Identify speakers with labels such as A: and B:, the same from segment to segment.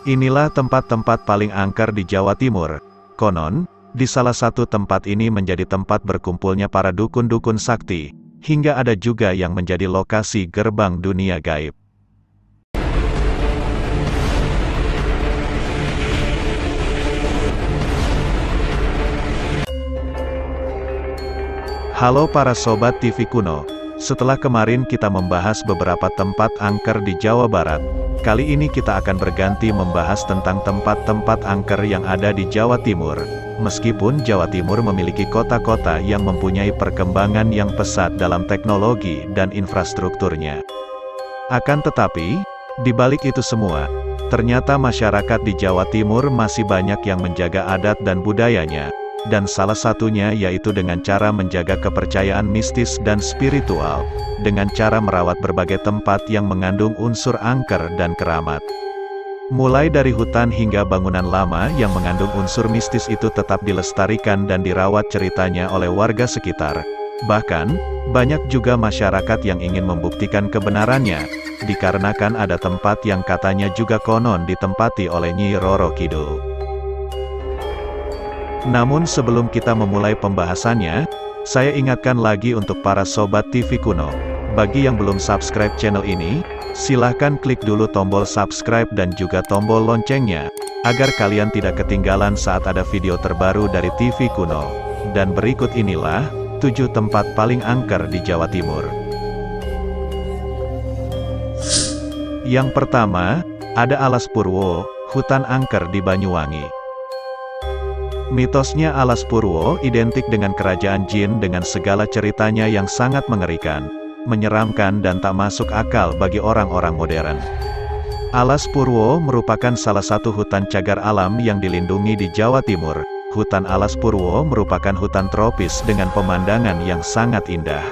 A: Inilah tempat-tempat paling angker di Jawa Timur. Konon, di salah satu tempat ini menjadi tempat berkumpulnya para dukun-dukun sakti, hingga ada juga yang menjadi lokasi gerbang dunia gaib. Halo para sobat TV Kuno. Setelah kemarin kita membahas beberapa tempat angker di Jawa Barat, kali ini kita akan berganti membahas tentang tempat-tempat angker yang ada di Jawa Timur. Meskipun Jawa Timur memiliki kota-kota yang mempunyai perkembangan yang pesat dalam teknologi dan infrastrukturnya. Akan tetapi, di balik itu semua, ternyata masyarakat di Jawa Timur masih banyak yang menjaga adat dan budayanya. Dan salah satunya yaitu dengan cara menjaga kepercayaan mistis dan spiritual, dengan cara merawat berbagai tempat yang mengandung unsur angker dan keramat. Mulai dari hutan hingga bangunan lama yang mengandung unsur mistis itu tetap dilestarikan dan dirawat ceritanya oleh warga sekitar. Bahkan, banyak juga masyarakat yang ingin membuktikan kebenarannya, dikarenakan ada tempat yang katanya juga konon ditempati oleh Nyi Roro Kidul. Namun sebelum kita memulai pembahasannya, saya ingatkan lagi untuk para sobat TV Kuno. Bagi yang belum subscribe channel ini, silahkan klik dulu tombol subscribe dan juga tombol loncengnya, agar kalian tidak ketinggalan saat ada video terbaru dari TV Kuno. Dan berikut inilah 7 tempat paling angker di Jawa Timur. Yang pertama, ada Alas Purwo, hutan angker di Banyuwangi. Mitosnya Alas Purwo identik dengan kerajaan jin dengan segala ceritanya yang sangat mengerikan, menyeramkan dan tak masuk akal bagi orang-orang modern. Alas Purwo merupakan salah satu hutan cagar alam yang dilindungi di Jawa Timur. Hutan Alas Purwo merupakan hutan tropis dengan pemandangan yang sangat indah.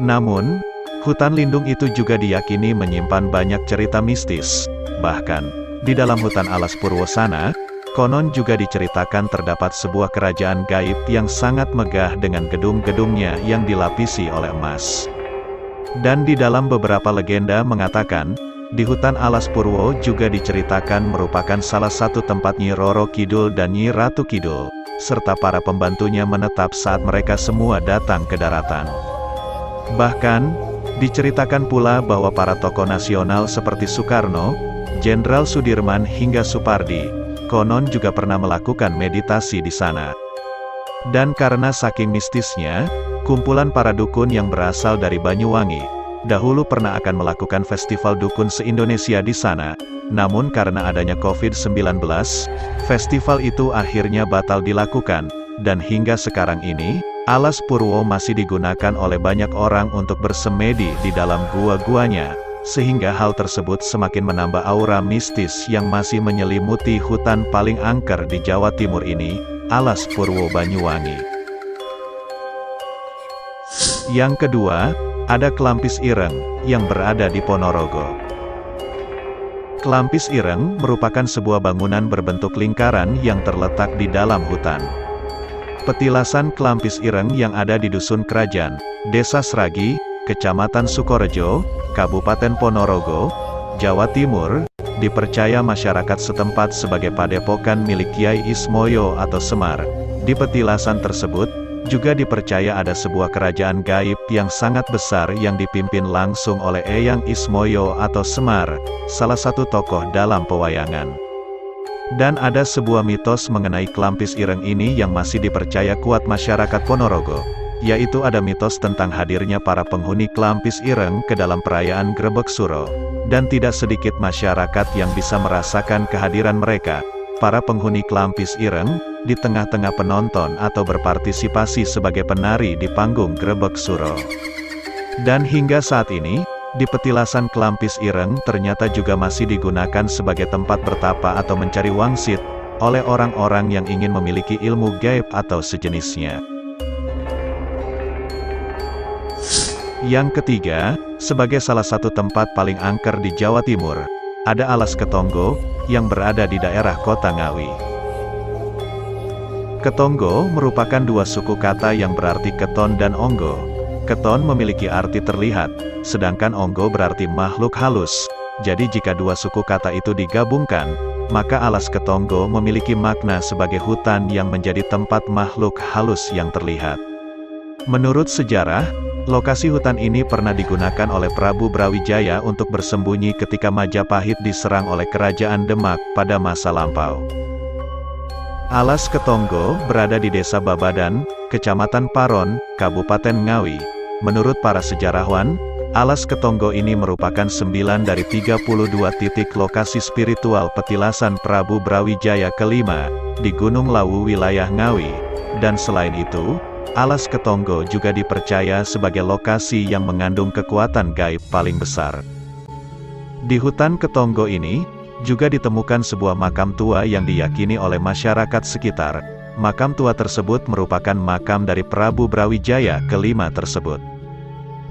A: Namun, hutan lindung itu juga diyakini menyimpan banyak cerita mistis. Bahkan, di dalam hutan Alas Purwo sana, konon juga diceritakan terdapat sebuah kerajaan gaib yang sangat megah dengan gedung-gedungnya yang dilapisi oleh emas. Dan di dalam beberapa legenda mengatakan, di hutan Alas Purwo juga diceritakan merupakan salah satu tempat Nyi Roro Kidul dan Nyi Ratu Kidul, serta para pembantunya menetap saat mereka semua datang ke daratan. Bahkan, diceritakan pula bahwa para tokoh nasional seperti Soekarno, Jenderal Sudirman hingga Supardi, konon juga pernah melakukan meditasi di sana. Dan karena saking mistisnya, kumpulan para dukun yang berasal dari Banyuwangi, dahulu pernah akan melakukan festival dukun se-Indonesia di sana. Namun karena adanya COVID-19, festival itu akhirnya batal dilakukan, dan hingga sekarang ini, Alas Purwo masih digunakan oleh banyak orang untuk bersemedi di dalam gua-guanya. Sehingga hal tersebut semakin menambah aura mistis yang masih menyelimuti hutan paling angker di Jawa Timur ini, Alas Purwo Banyuwangi. Yang kedua, ada Klampis Ireng, yang berada di Ponorogo. Klampis Ireng merupakan sebuah bangunan berbentuk lingkaran yang terletak di dalam hutan. Petilasan Klampis Ireng yang ada di Dusun Kerajaan, Desa Sragi, Kecamatan Sukorejo, Kabupaten Ponorogo, Jawa Timur, dipercaya masyarakat setempat sebagai padepokan milik Kyai Ismoyo atau Semar. Di petilasan tersebut, juga dipercaya ada sebuah kerajaan gaib yang sangat besar yang dipimpin langsung oleh Eyang Ismoyo atau Semar, salah satu tokoh dalam pewayangan. Dan ada sebuah mitos mengenai Klampis Ireng ini yang masih dipercaya kuat masyarakat Ponorogo, yaitu ada mitos tentang hadirnya para penghuni Klampis Ireng ke dalam perayaan Grebeg Suro. Dan tidak sedikit masyarakat yang bisa merasakan kehadiran mereka, para penghuni Klampis Ireng, di tengah-tengah penonton atau berpartisipasi sebagai penari di panggung Grebeg Suro. Dan hingga saat ini, di petilasan Klampis Ireng ternyata juga masih digunakan sebagai tempat bertapa atau mencari wangsit, oleh orang-orang yang ingin memiliki ilmu gaib atau sejenisnya. Yang ketiga, sebagai salah satu tempat paling angker di Jawa Timur, ada Alas Ketonggo, yang berada di daerah Kota Ngawi. Ketonggo merupakan dua suku kata yang berarti keton dan onggo. Keton memiliki arti terlihat, sedangkan onggo berarti makhluk halus. Jadi jika dua suku kata itu digabungkan, maka Alas Ketonggo memiliki makna sebagai hutan yang menjadi tempat makhluk halus yang terlihat. Menurut sejarah, lokasi hutan ini pernah digunakan oleh Prabu Brawijaya untuk bersembunyi ketika Majapahit diserang oleh Kerajaan Demak pada masa lampau. Alas Ketonggo berada di Desa Babadan, Kecamatan Paron, Kabupaten Ngawi. Menurut para sejarawan, Alas Ketonggo ini merupakan 9 dari 32 titik lokasi spiritual petilasan Prabu Brawijaya kelima, di Gunung Lawu wilayah Ngawi. Dan selain itu, Alas Ketonggo juga dipercaya sebagai lokasi yang mengandung kekuatan gaib paling besar. Di hutan Ketonggo ini, juga ditemukan sebuah makam tua yang diyakini oleh masyarakat sekitar. Makam tua tersebut merupakan makam dari Prabu Brawijaya kelima tersebut.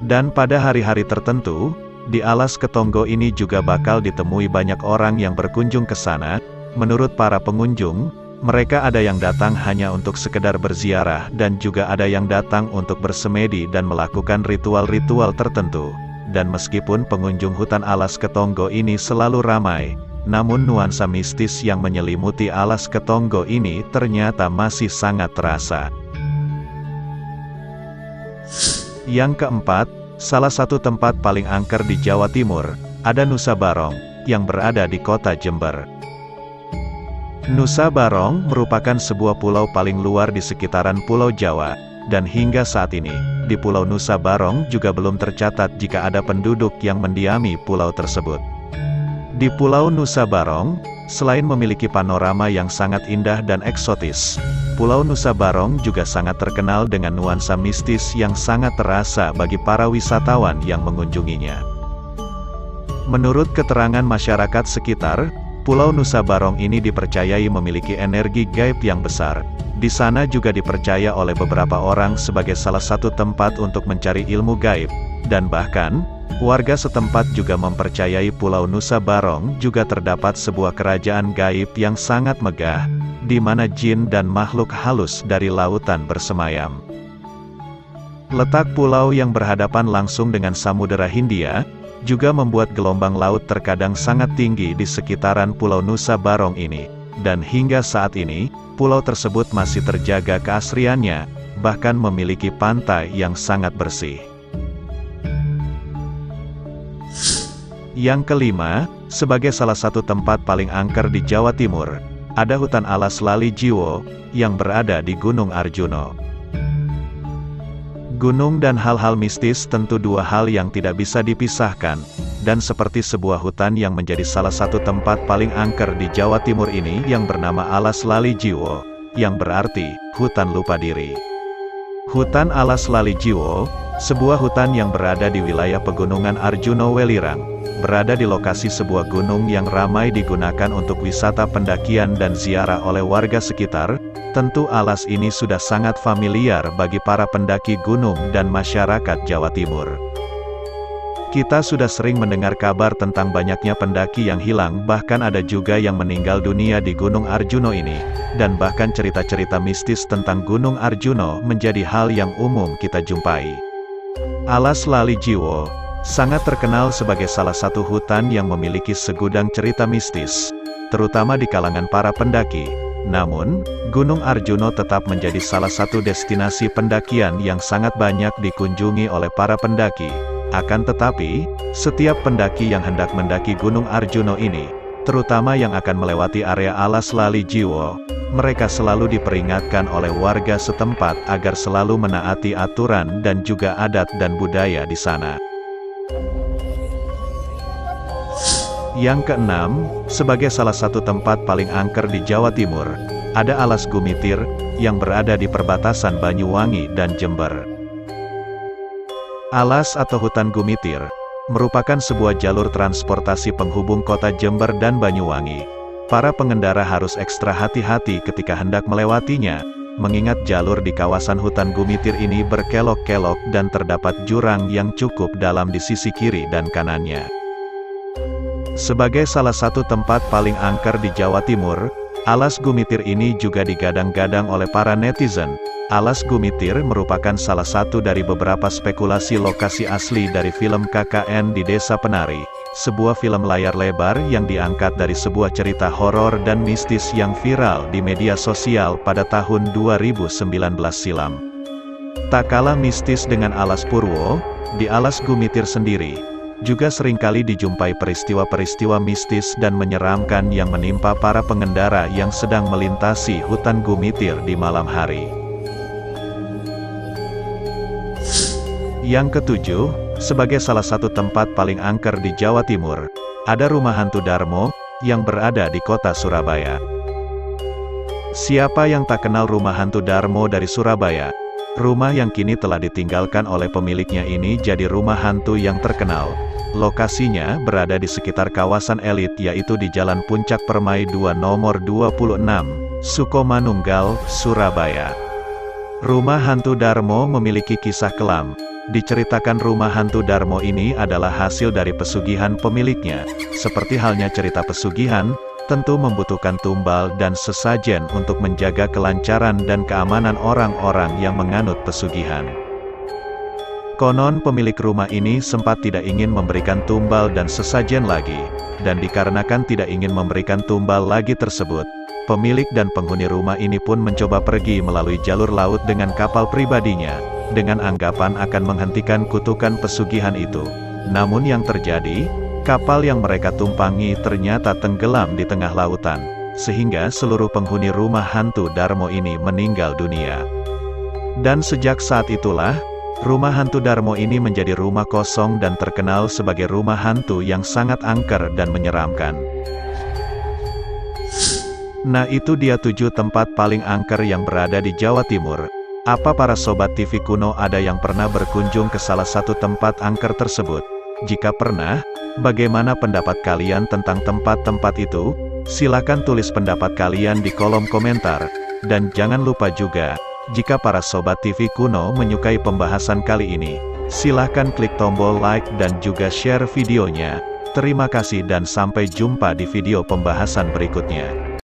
A: Dan pada hari-hari tertentu, di Alas Ketonggo ini juga bakal ditemui banyak orang yang berkunjung ke sana. Menurut para pengunjung, mereka ada yang datang hanya untuk sekedar berziarah dan juga ada yang datang untuk bersemedi dan melakukan ritual-ritual tertentu. Dan meskipun pengunjung hutan Alas Ketonggo ini selalu ramai, namun nuansa mistis yang menyelimuti Alas Ketonggo ini ternyata masih sangat terasa. Yang keempat, salah satu tempat paling angker di Jawa Timur, ada Nusa Barong, yang berada di kota Jember. Nusa Barong merupakan sebuah pulau paling luar di sekitaran Pulau Jawa, dan hingga saat ini, di Pulau Nusa Barong juga belum tercatat jika ada penduduk yang mendiami pulau tersebut. Di Pulau Nusa Barong, selain memiliki panorama yang sangat indah dan eksotis, Pulau Nusa Barong juga sangat terkenal dengan nuansa mistis yang sangat terasa bagi para wisatawan yang mengunjunginya. Menurut keterangan masyarakat sekitar, Pulau Nusa Barong ini dipercayai memiliki energi gaib yang besar. Di sana juga dipercaya oleh beberapa orang sebagai salah satu tempat untuk mencari ilmu gaib, dan bahkan, warga setempat juga mempercayai Pulau Nusa Barong juga terdapat sebuah kerajaan gaib yang sangat megah, di mana jin dan makhluk halus dari lautan bersemayam. Letak pulau yang berhadapan langsung dengan Samudera Hindia, juga membuat gelombang laut terkadang sangat tinggi di sekitaran Pulau Nusa Barong ini, dan hingga saat ini, pulau tersebut masih terjaga keasriannya, bahkan memiliki pantai yang sangat bersih. Yang kelima, sebagai salah satu tempat paling angker di Jawa Timur, ada hutan alas Lali Jiwo, yang berada di Gunung Arjuno. Gunung dan hal-hal mistis tentu dua hal yang tidak bisa dipisahkan, dan seperti sebuah hutan yang menjadi salah satu tempat paling angker di Jawa Timur ini yang bernama Alas Lali Jiwo, yang berarti, hutan lupa diri. Hutan Alas Lali Jiwo, sebuah hutan yang berada di wilayah Pegunungan Arjuno Welirang, berada di lokasi sebuah gunung yang ramai digunakan untuk wisata pendakian dan ziarah oleh warga sekitar. Tentu alas ini sudah sangat familiar bagi para pendaki gunung dan masyarakat Jawa Timur. Kita sudah sering mendengar kabar tentang banyaknya pendaki yang hilang, bahkan ada juga yang meninggal dunia di Gunung Arjuno ini, dan bahkan cerita-cerita mistis tentang Gunung Arjuno menjadi hal yang umum kita jumpai. Alas Lali Jiwo sangat terkenal sebagai salah satu hutan yang memiliki segudang cerita mistis, terutama di kalangan para pendaki. Namun, Gunung Arjuno tetap menjadi salah satu destinasi pendakian yang sangat banyak dikunjungi oleh para pendaki. Akan tetapi, setiap pendaki yang hendak mendaki Gunung Arjuno ini, terutama yang akan melewati area Alas Lali Jiwo, mereka selalu diperingatkan oleh warga setempat agar selalu menaati aturan dan juga adat dan budaya di sana. Yang keenam, sebagai salah satu tempat paling angker di Jawa Timur, ada Alas Gumitir, yang berada di perbatasan Banyuwangi dan Jember. Alas atau hutan Gumitir, merupakan sebuah jalur transportasi penghubung kota Jember dan Banyuwangi. Para pengendara harus ekstra hati-hati ketika hendak melewatinya, mengingat jalur di kawasan hutan Gumitir ini berkelok-kelok dan terdapat jurang yang cukup dalam di sisi kiri dan kanannya. Sebagai salah satu tempat paling angker di Jawa Timur, Alas Gumitir ini juga digadang-gadang oleh para netizen, Alas Gumitir merupakan salah satu dari beberapa spekulasi lokasi asli dari film KKN di Desa Penari, sebuah film layar lebar yang diangkat dari sebuah cerita horor dan mistis yang viral di media sosial pada tahun 2019 silam. Tak kalah mistis dengan Alas Purwo, di Alas Gumitir sendiri, juga seringkali dijumpai peristiwa-peristiwa mistis dan menyeramkan yang menimpa para pengendara yang sedang melintasi hutan Gumitir di malam hari. Yang ketujuh, sebagai salah satu tempat paling angker di Jawa Timur, ada Rumah Hantu Darmo, yang berada di kota Surabaya. Siapa yang tak kenal Rumah Hantu Darmo dari Surabaya? Rumah yang kini telah ditinggalkan oleh pemiliknya ini jadi rumah hantu yang terkenal. Lokasinya berada di sekitar kawasan elit yaitu di Jalan Puncak Permai 2 nomor 26, Sukomanunggal, Surabaya. Rumah Hantu Darmo memiliki kisah kelam. Diceritakan Rumah Hantu Darmo ini adalah hasil dari pesugihan pemiliknya. Seperti halnya cerita pesugihan, tentu membutuhkan tumbal dan sesajen untuk menjaga kelancaran dan keamanan orang-orang yang menganut pesugihan. Konon pemilik rumah ini sempat tidak ingin memberikan tumbal dan sesajen lagi, dan dikarenakan tidak ingin memberikan tumbal lagi tersebut, pemilik dan penghuni rumah ini pun mencoba pergi melalui jalur laut dengan kapal pribadinya, dengan anggapan akan menghentikan kutukan pesugihan itu. Namun yang terjadi, kapal yang mereka tumpangi ternyata tenggelam di tengah lautan, sehingga seluruh penghuni Rumah Hantu Darmo ini meninggal dunia. Dan sejak saat itulah, Rumah Hantu Darmo ini menjadi rumah kosong dan terkenal sebagai rumah hantu yang sangat angker dan menyeramkan. Nah, itu dia 7 tempat paling angker yang berada di Jawa Timur. Apa para sobat TV kuno ada yang pernah berkunjung ke salah satu tempat angker tersebut? Jika pernah, bagaimana pendapat kalian tentang tempat-tempat itu? Silakan tulis pendapat kalian di kolom komentar. Dan jangan lupa juga, jika para sobat TV kuno menyukai pembahasan kali ini, silakan klik tombol like dan juga share videonya. Terima kasih dan sampai jumpa di video pembahasan berikutnya.